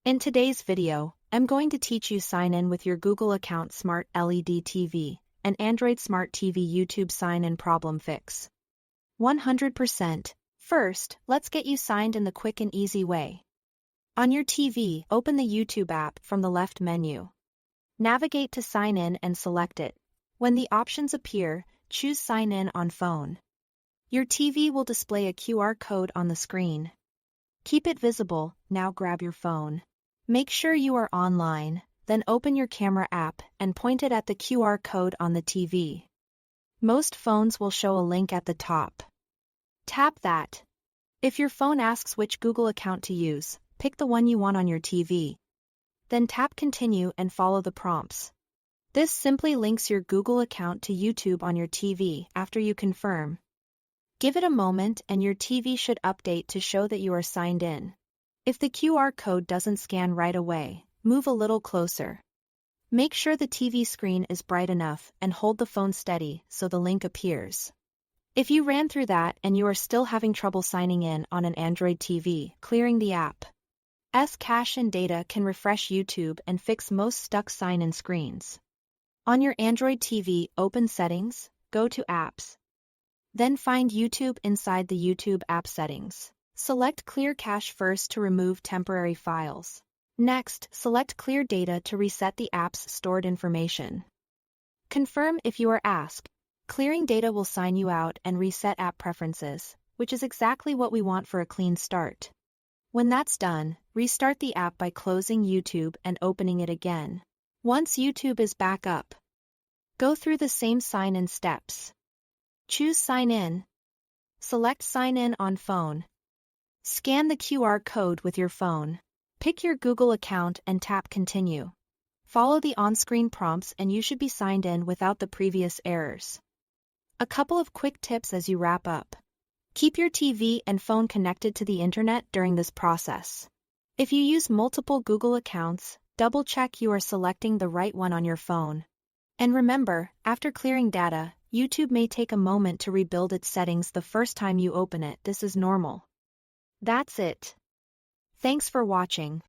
In today's video, I'm going to teach you sign in with your Google account Smart LED TV, and Android Smart TV YouTube sign-in problem fix. 100%. First, let's get you signed in the quick and easy way. On your TV, open the YouTube app from the left menu. Navigate to sign in and select it. When the options appear, choose Sign in on phone. Your TV will display a QR code on the screen. Keep it visible. Now grab your phone. Make sure you are online, then open your camera app and point it at the QR code on the TV. Most phones will show a link at the top. Tap that. If your phone asks which Google account to use, pick the one you want on your TV. Then tap Continue and follow the prompts. This simply links your Google account to YouTube on your TV after you confirm. Give it a moment and your TV should update to show that you are signed in. If the QR code doesn't scan right away, move a little closer. Make sure the TV screen is bright enough and hold the phone steady so the link appears. If you ran through that and you are still having trouble signing in on an Android TV, clearing the app's cache and data can refresh YouTube and fix most stuck sign-in screens. On your Android TV, open Settings, go to Apps. Then find YouTube inside the YouTube app settings. Select Clear Cache first to remove temporary files. Next, select Clear Data to reset the app's stored information. Confirm if you are asked. Clearing data will sign you out and reset app preferences, which is exactly what we want for a clean start. When that's done, restart the app by closing YouTube and opening it again. Once YouTube is back up, go through the same sign-in steps. Choose Sign In. Select Sign In on phone. Scan the QR code with your phone. Pick your Google account and tap Continue. Follow the on-screen prompts and you should be signed in without the previous errors. A couple of quick tips as you wrap up. Keep your TV and phone connected to the internet during this process. If you use multiple Google accounts, double-check you are selecting the right one on your phone. And remember, after clearing data, YouTube may take a moment to rebuild its settings the first time you open it. This is normal. That's it. Thanks for watching.